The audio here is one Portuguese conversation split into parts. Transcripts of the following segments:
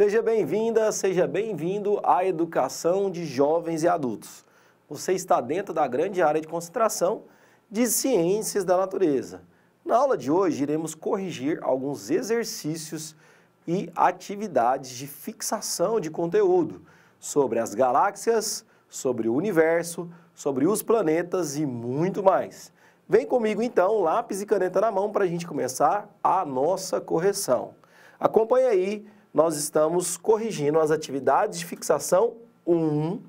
Seja bem-vinda, seja bem-vindo à educação de jovens e adultos. Você está dentro da grande área de concentração de ciências da natureza. Na aula de hoje, iremos corrigir alguns exercícios e atividades de fixação de conteúdo sobre as galáxias, sobre o universo, sobre os planetas e muito mais. Vem comigo então, lápis e caneta na mão, para a gente começar a nossa correção. Acompanhe aí. Nós estamos corrigindo as atividades de fixação 1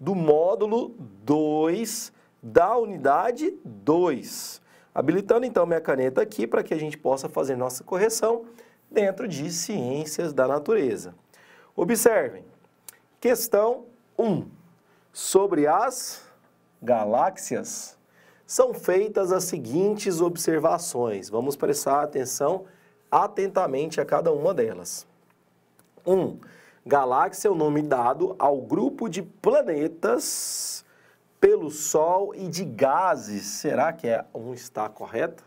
do módulo 2 da unidade 2. Habilitando então minha caneta aqui para que a gente possa fazer nossa correção dentro de ciências da natureza. Observem, questão 1. Sobre as galáxias, são feitas as seguintes observações. Vamos prestar atenção atentamente a cada uma delas. 1. Galáxia é o nome dado ao grupo de planetas pelo Sol e de gases. Será que a 1 está correta?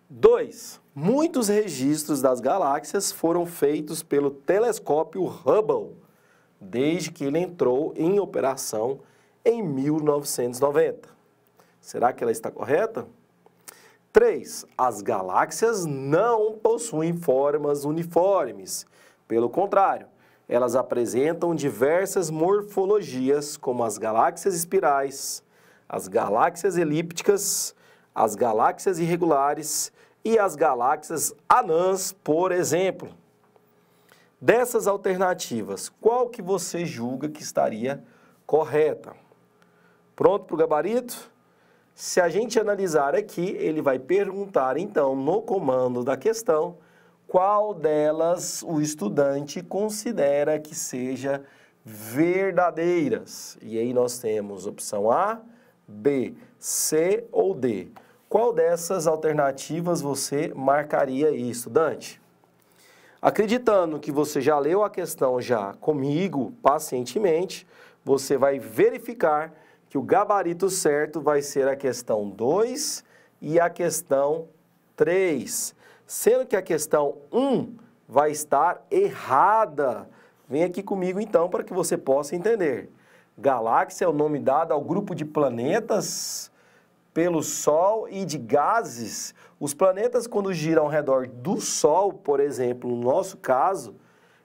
2. Muitos registros das galáxias foram feitos pelo telescópio Hubble, desde que ele entrou em operação em 1990. Será que ela está correta? 3. As galáxias não possuem formas uniformes. Pelo contrário, elas apresentam diversas morfologias, como as galáxias espirais, as galáxias elípticas, as galáxias irregulares e as galáxias anãs, por exemplo. Dessas alternativas, qual que você julga que estaria correta? Pronto para o gabarito? Se a gente analisar aqui, ele vai perguntar, então, no comando da questão, qual delas o estudante considera que seja verdadeiras. E aí nós temos opção A, B, C ou D. Qual dessas alternativas você marcaria aí, estudante? Acreditando que você já leu a questão já comigo, pacientemente, você vai verificar que o gabarito certo vai ser a questão 2 e a questão 3. Sendo que a questão 1 vai estar errada. Vem aqui comigo, então, para que você possa entender. Galáxia é o nome dado ao grupo de planetas pelo Sol e de gases. Os planetas, quando giram ao redor do Sol, por exemplo, no nosso caso,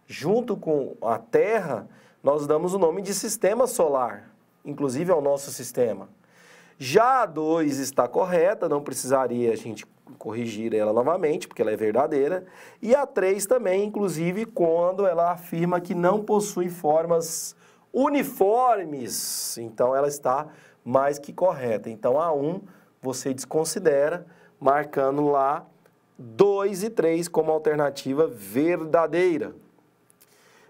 junto com a Terra, nós damos o nome de sistema solar, inclusive ao nosso sistema. Já a 2 está correta, não precisaria a gente corrigir ela novamente, porque ela é verdadeira. E a 3 também, inclusive, quando ela afirma que não possui formas uniformes. Então, ela está mais que correta. Então, a 1 você desconsidera, marcando lá 2 e 3 como alternativa verdadeira.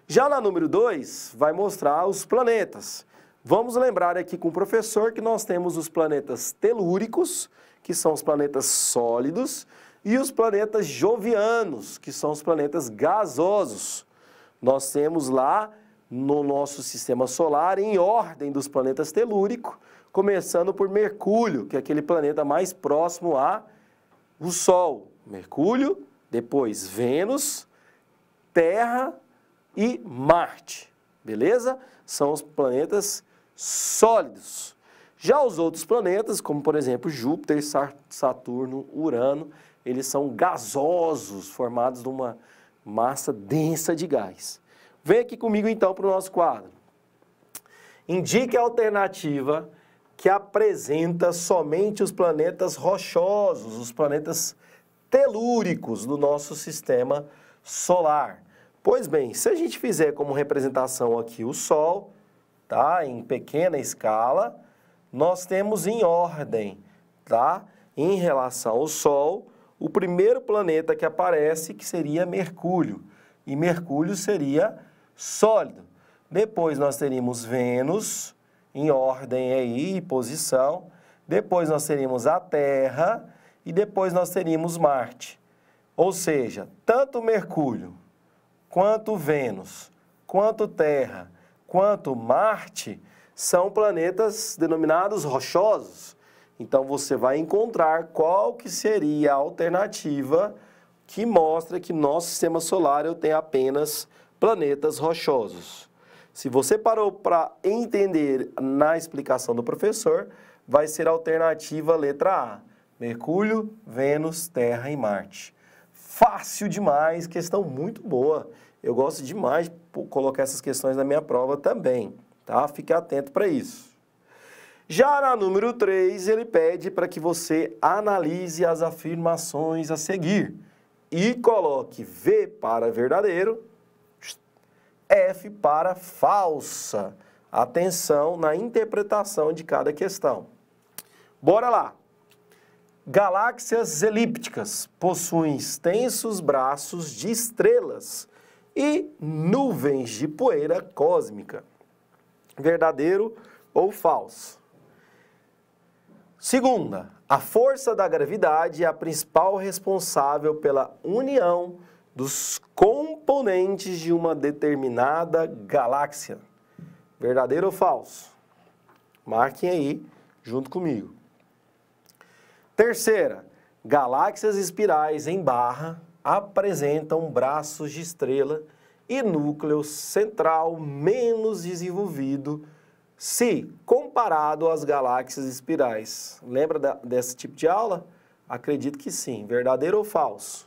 Já na número 2, vai mostrar os planetas. Vamos lembrar aqui com o professor que nós temos os planetas telúricos, que são os planetas sólidos, e os planetas jovianos, que são os planetas gasosos. Nós temos lá no nosso sistema solar, em ordem dos planetas telúricos, começando por Mercúrio, que é aquele planeta mais próximo ao Sol. Mercúrio, depois Vênus, Terra e Marte. Beleza? São os planetas sólidos. Já os outros planetas, como por exemplo Júpiter, Saturno, Urano, eles são gasosos, formados de uma massa densa de gás. Vem aqui comigo então para o nosso quadro. Indique a alternativa que apresenta somente os planetas rochosos, os planetas telúricos do nosso sistema solar. Pois bem, se a gente fizer como representação aqui o Sol, tá, em pequena escala, nós temos em ordem, tá? Em relação ao Sol, o primeiro planeta que aparece que seria Mercúrio, e Mercúrio seria sólido. Depois nós teríamos Vênus, em ordem aí, e posição. Depois nós teríamos a Terra e depois nós teríamos Marte. Ou seja, tanto Mercúrio, quanto Vênus, quanto Terra, quanto Marte são planetas denominados rochosos. Então, você vai encontrar qual que seria a alternativa que mostra que nosso sistema solar tem apenas planetas rochosos. Se você parou para entender na explicação do professor, vai ser a alternativa letra A. Mercúrio, Vênus, Terra e Marte. Fácil demais, questão muito boa. Eu gosto demais de colocar essas questões na minha prova também, tá? Fique atento para isso. Já na número 3, ele pede para que você analise as afirmações a seguir e coloque V para verdadeiro, F para falsa. Atenção na interpretação de cada questão. Bora lá! Galáxias elípticas possuem extensos braços de estrelas e nuvens de poeira cósmica. Verdadeiro ou falso? Segunda, a força da gravidade é a principal responsável pela união dos componentes de uma determinada galáxia. Verdadeiro ou falso? Marquem aí junto comigo. Terceira, galáxias espirais em barra apresentam braços de estrela e núcleo central menos desenvolvido se comparado às galáxias espirais. Lembra desse tipo de aula? Acredito que sim. Verdadeiro ou falso?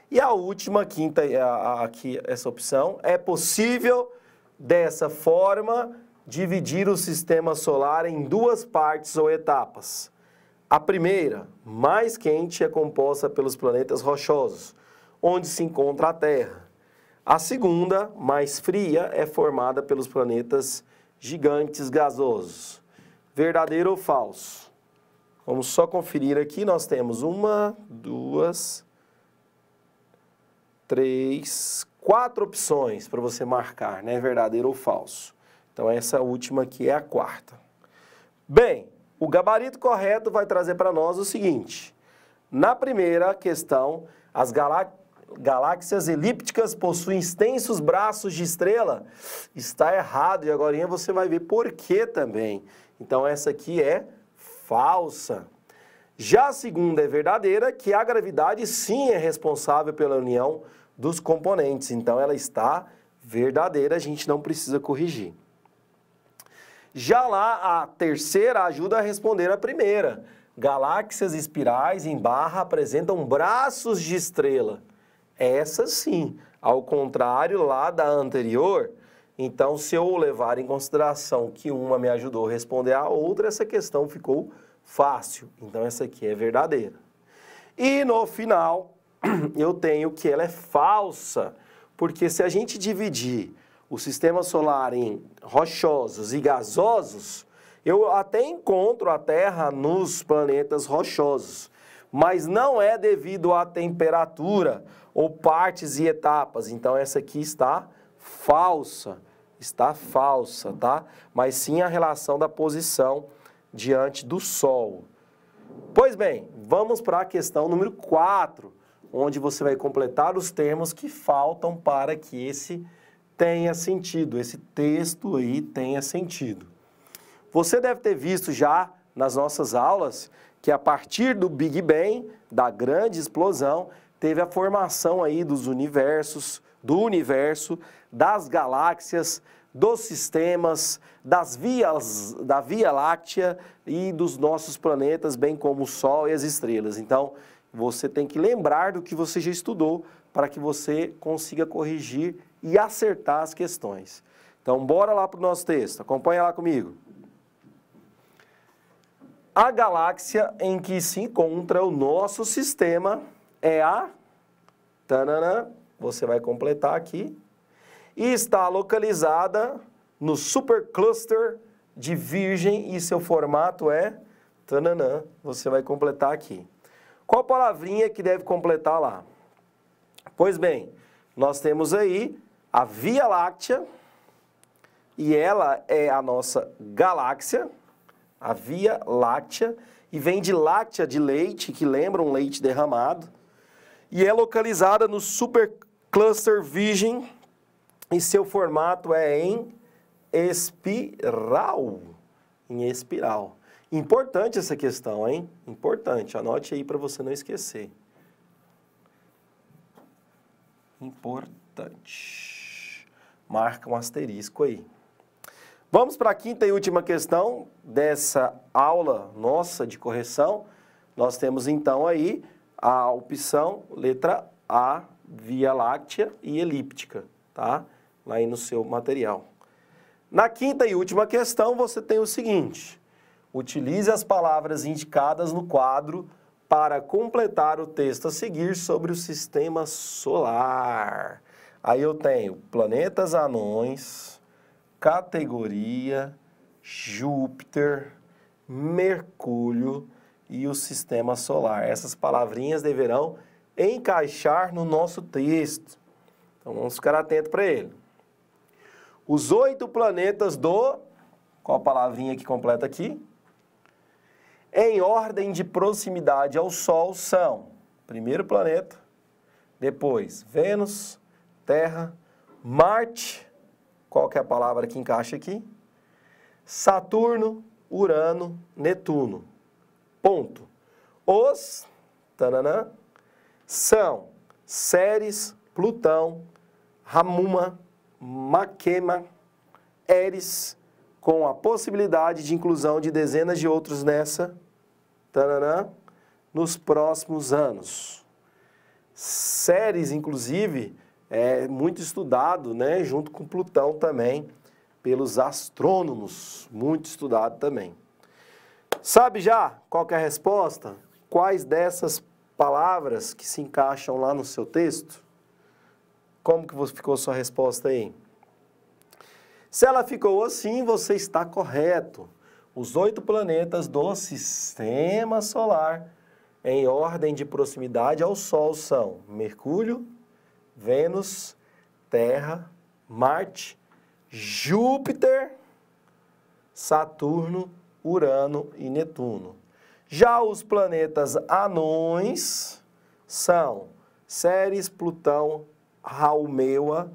E a última, quinta, aqui essa opção, é possível dessa forma dividir o sistema solar em duas partes ou etapas. A primeira, mais quente, é composta pelos planetas rochosos, onde se encontra a Terra. A segunda, mais fria, é formada pelos planetas gigantes gasosos. Verdadeiro ou falso? Vamos só conferir aqui, nós temos 1, 2, 3, 4 opções para você marcar, né? Verdadeiro ou falso. Então essa última aqui é a quarta. Bem, o gabarito correto vai trazer para nós o seguinte. Na primeira questão, as galáxias elípticas possuem extensos braços de estrela. Está errado e agora você vai ver por quê também. Então essa aqui é falsa. Já a segunda é verdadeira, que a gravidade sim é responsável pela união dos componentes. Então ela está verdadeira, a gente não precisa corrigir. Já lá, a terceira ajuda a responder a primeira. Galáxias espirais em barra apresentam braços de estrela. Essa sim, ao contrário lá da anterior. Então, se eu levar em consideração que uma me ajudou a responder a outra, essa questão ficou fácil. Então, essa aqui é verdadeira. E no final, eu tenho que ela é falsa, porque se a gente dividir o sistema solar em rochosos e gasosos, eu até encontro a Terra nos planetas rochosos, mas não é devido à temperatura ou partes e etapas. Então essa aqui está falsa, tá? Mas sim a relação da posição diante do Sol. Pois bem, vamos para a questão número 4, onde você vai completar os termos que faltam para que esse tenha sentido, esse texto aí tenha sentido. Você deve ter visto já nas nossas aulas que a partir do Big Bang, da grande explosão, teve a formação aí dos universos, do universo, das galáxias, dos sistemas, da Via Láctea e dos nossos planetas, bem como o Sol e as estrelas. Então, você tem que lembrar do que você já estudou para que você consiga corrigir e acertar as questões. Então, bora lá para o nosso texto. Acompanha lá comigo. A galáxia em que se encontra o nosso sistema é a... Tananã, você vai completar aqui. E está localizada no supercluster de Virgem e seu formato é... Tananã, você vai completar aqui. Qual palavrinha que deve completar lá? Pois bem, nós temos aí a Via Láctea, e ela é a nossa galáxia, a Via Láctea, e vem de láctea, de leite, que lembra um leite derramado, e é localizada no supercluster Virgem, e seu formato é em espiral. Em espiral. Importante essa questão, hein? Importante, anote aí para você não esquecer. Importante. Marca um asterisco aí. Vamos para a quinta e última questão dessa aula nossa de correção. Nós temos então aí a opção letra A, Via Láctea e elíptica, tá? Lá aí no seu material. Na quinta e última questão, você tem o seguinte: utilize as palavras indicadas no quadro para completar o texto a seguir sobre o sistema solar. Aí eu tenho planetas anões, categoria, Júpiter, Mercúrio e o sistema solar. Essas palavrinhas deverão encaixar no nosso texto. Então vamos ficar atentos para ele. Os 8 planetas do... Qual a palavrinha que completa aqui? Em ordem de proximidade ao Sol são: primeiro planeta, depois Vênus, Terra, Marte, qual que é a palavra que encaixa aqui? Saturno, Urano, Netuno. Ponto. Os tananã, são Ceres, Plutão, Ramuma, Maquema, Eris, com a possibilidade de inclusão de dezenas de outros nessa, tananã, nos próximos anos. Ceres, inclusive, é muito estudado, né, junto com Plutão também, pelos astrônomos, muito estudado também. Sabe já qual que é a resposta? Quais dessas palavras que se encaixam lá no seu texto? Como que ficou sua resposta aí? Se ela ficou assim, você está correto. Os 8 planetas do Sistema Solar, em ordem de proximidade ao Sol, são Mercúrio, Vênus, Terra, Marte, Júpiter, Saturno, Urano e Netuno. Já os planetas anões são Ceres, Plutão, Haumea,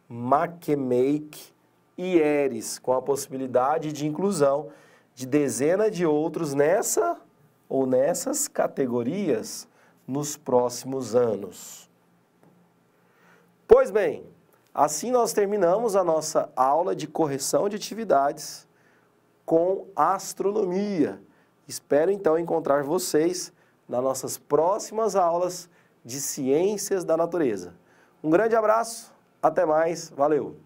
Makemake e Eris, com a possibilidade de inclusão de dezenas de outros nessa ou nessas categorias nos próximos anos. Pois bem, assim nós terminamos a nossa aula de correção de atividades com astronomia. Espero então encontrar vocês nas nossas próximas aulas de ciências da natureza. Um grande abraço, até mais, valeu!